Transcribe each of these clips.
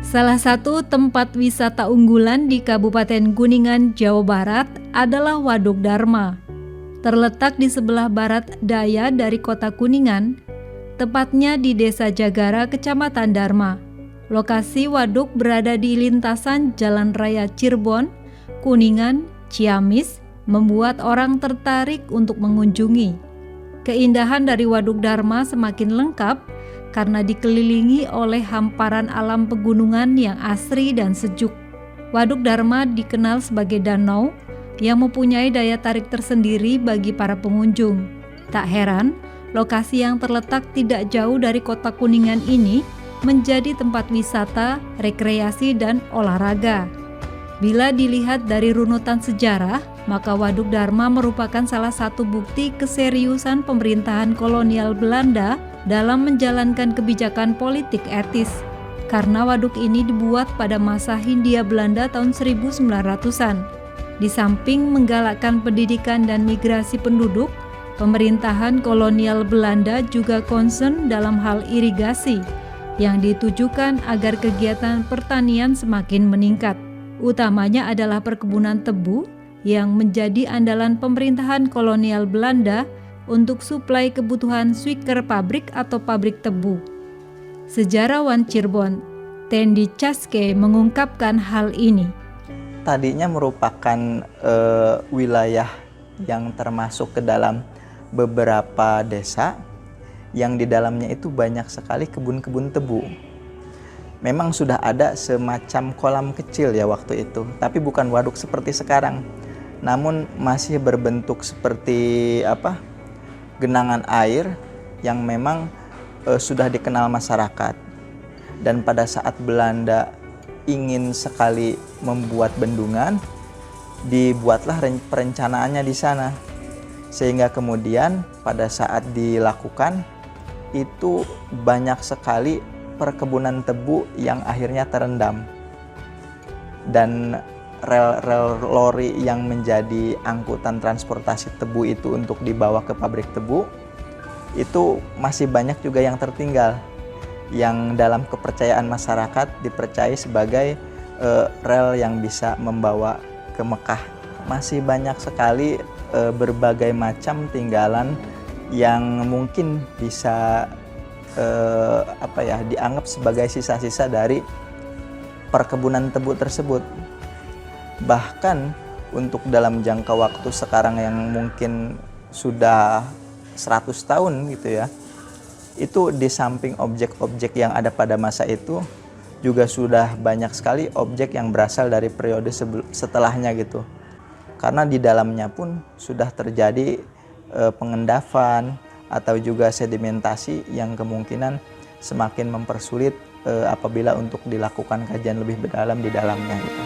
Salah satu tempat wisata unggulan di Kabupaten Kuningan, Jawa Barat adalah Waduk Dharma. Terletak di sebelah barat daya dari kota Kuningan, tepatnya di Desa Jagara, Kecamatan Dharma. Lokasi waduk berada di lintasan Jalan Raya Cirebon, Kuningan, Ciamis, membuat orang tertarik untuk mengunjungi. Keindahan dari Waduk Dharma semakin lengkap karena dikelilingi oleh hamparan alam pegunungan yang asri dan sejuk. Waduk Dharma dikenal sebagai danau yang mempunyai daya tarik tersendiri bagi para pengunjung. Tak heran, lokasi yang terletak tidak jauh dari kota Kuningan ini menjadi tempat wisata, rekreasi, dan olahraga. Bila dilihat dari runutan sejarah, maka Waduk Dharma merupakan salah satu bukti keseriusan pemerintahan kolonial Belanda dalam menjalankan kebijakan politik etis. Karena waduk ini dibuat pada masa Hindia Belanda tahun 1900-an. Di samping menggalakkan pendidikan dan migrasi penduduk, pemerintahan kolonial Belanda juga concern dalam hal irigasi yang ditujukan agar kegiatan pertanian semakin meningkat. Utamanya adalah perkebunan tebu yang menjadi andalan pemerintahan kolonial Belanda untuk suplai kebutuhan swiker pabrik atau pabrik tebu. Sejarawan Cirebon, Tendi Caske mengungkapkan hal ini. Tadinya merupakan wilayah yang termasuk ke dalam beberapa desa yang di dalamnya itu banyak sekali kebun-kebun tebu. Memang sudah ada semacam kolam kecil ya waktu itu, tapi bukan waduk seperti sekarang. Namun masih berbentuk seperti genangan air yang memang sudah dikenal masyarakat. Dan pada saat Belanda ingin sekali membuat bendungan, dibuatlah perencanaannya di sana. Sehingga kemudian pada saat dilakukan itu banyak sekali perkebunan tebu yang akhirnya terendam. Dan rel lori yang menjadi angkutan transportasi tebu itu untuk dibawa ke pabrik tebu itu masih banyak juga yang tertinggal, yang dalam kepercayaan masyarakat dipercayai sebagai rel yang bisa membawa ke Mekah. Masih banyak sekali berbagai macam tinggalan yang mungkin bisa dianggap sebagai sisa-sisa dari perkebunan tebu tersebut. Bahkan untuk dalam jangka waktu sekarang yang mungkin sudah 100 tahun gitu ya, itu di samping objek-objek yang ada pada masa itu juga sudah banyak sekali objek yang berasal dari periode setelahnya gitu. Karena di dalamnya pun sudah terjadi pengendapan atau juga sedimentasi yang kemungkinan semakin mempersulit apabila untuk dilakukan kajian lebih mendalam di dalamnya gitu.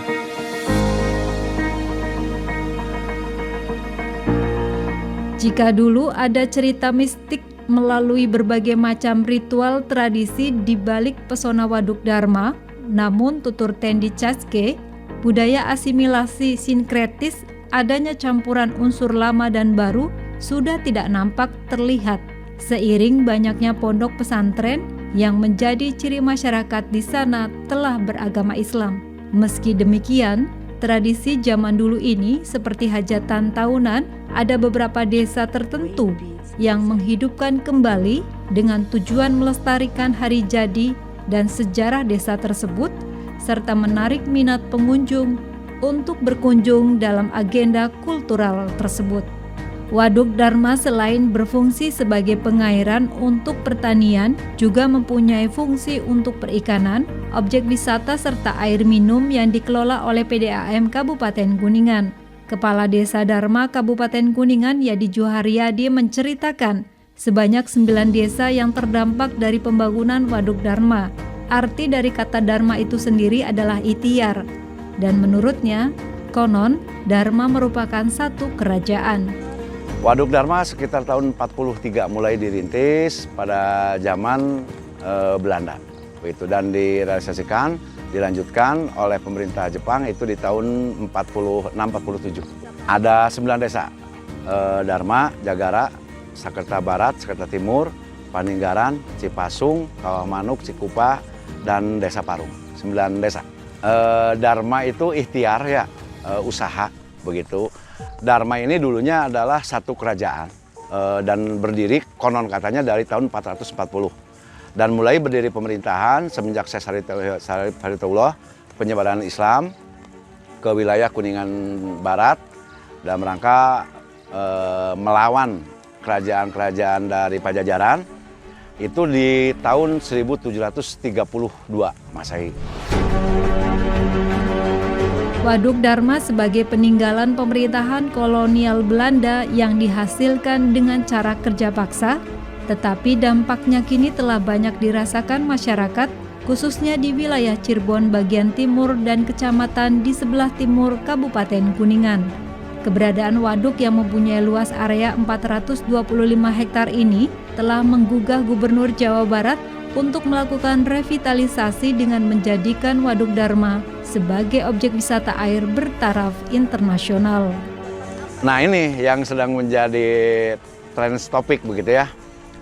Jika dulu ada cerita mistik melalui berbagai macam ritual tradisi di balik pesona Waduk Dharma, namun tutur Tendi Caske, budaya asimilasi sinkretis, adanya campuran unsur lama dan baru sudah tidak nampak terlihat. Seiring banyaknya pondok pesantren yang menjadi ciri masyarakat di sana telah beragama Islam. Meski demikian, tradisi zaman dulu ini seperti hajatan tahunan, ada beberapa desa tertentu yang menghidupkan kembali dengan tujuan melestarikan hari jadi dan sejarah desa tersebut, serta menarik minat pengunjung untuk berkunjung dalam agenda kultural tersebut. Waduk Dharma selain berfungsi sebagai pengairan untuk pertanian, juga mempunyai fungsi untuk perikanan, objek wisata serta air minum yang dikelola oleh PDAM Kabupaten Kuningan. Kepala Desa Dharma Kabupaten Kuningan Yadi Juharyadi menceritakan sebanyak 9 desa yang terdampak dari pembangunan Waduk Dharma. Arti dari kata Dharma itu sendiri adalah ikhtiar, dan menurutnya, konon Dharma merupakan satu kerajaan. Waduk Dharma sekitar tahun 43 mulai dirintis pada zaman Belanda. Begitu, dan direalisasikan, dilanjutkan oleh pemerintah Jepang itu di tahun 46-47. Ada 9 desa, Dharma, Jagara, Sakerta Barat, Sakerta Timur, Paninggaran, Cipasung, Kawah Manuk, Cikupa, dan Desa Parung. 9 desa. Dharma itu ikhtiar ya, usaha begitu. Dharma ini dulunya adalah satu kerajaan dan berdiri konon katanya dari tahun 440. Dan mulai berdiri pemerintahan semenjak Syekh Syarif Hidayatullah penyebaran Islam ke wilayah Kuningan Barat dalam rangka melawan kerajaan-kerajaan dari Pajajaran itu di tahun 1732 Masehi. Waduk Dharma sebagai peninggalan pemerintahan kolonial Belanda yang dihasilkan dengan cara kerja paksa, tetapi dampaknya kini telah banyak dirasakan masyarakat, khususnya di wilayah Cirebon bagian timur dan kecamatan di sebelah timur Kabupaten Kuningan. Keberadaan waduk yang mempunyai luas area 425 hektar ini telah menggugah Gubernur Jawa Barat untuk melakukan revitalisasi dengan menjadikan Waduk Dharma sebagai objek wisata air bertaraf internasional. Nah ini yang sedang menjadi trend topik begitu ya,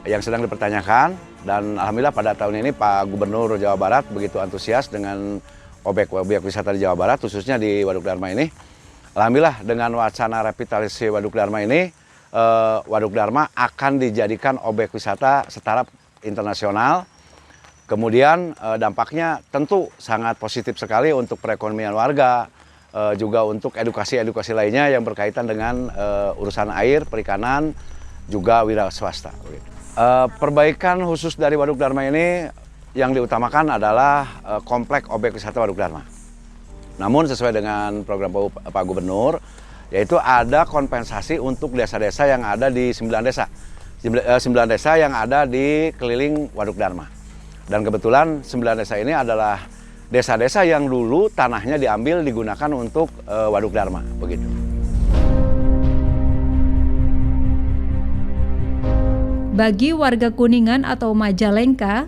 yang sedang dipertanyakan, dan alhamdulillah pada tahun ini Pak Gubernur Jawa Barat begitu antusias dengan objek wisata di Jawa Barat, khususnya di Waduk Dharma ini. Alhamdulillah dengan wacana revitalisasi Waduk Dharma ini, Waduk Dharma akan dijadikan objek wisata setaraf internasional. Kemudian dampaknya tentu sangat positif sekali untuk perekonomian warga, juga untuk edukasi-edukasi lainnya yang berkaitan dengan urusan air, perikanan, juga wira swasta. Perbaikan khusus dari Waduk Dharma ini yang diutamakan adalah kompleks objek wisata Waduk Dharma. Namun sesuai dengan program Pak Gubernur, yaitu ada kompensasi untuk desa-desa yang ada di 9 desa. 9 desa yang ada di keliling Waduk Dharma. Dan kebetulan 9 desa ini adalah desa-desa yang dulu tanahnya diambil digunakan untuk Waduk Dharma, begitu. Bagi warga Kuningan atau Majalengka,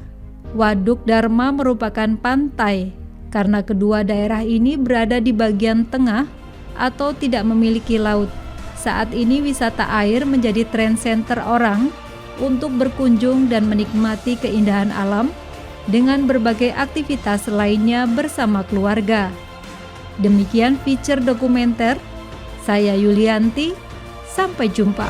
Waduk Dharma merupakan pantai karena kedua daerah ini berada di bagian tengah atau tidak memiliki laut. Saat ini wisata air menjadi trend center orang untuk berkunjung dan menikmati keindahan alam dengan berbagai aktivitas lainnya bersama keluarga. Demikian feature dokumenter. Saya Yulianti, sampai jumpa.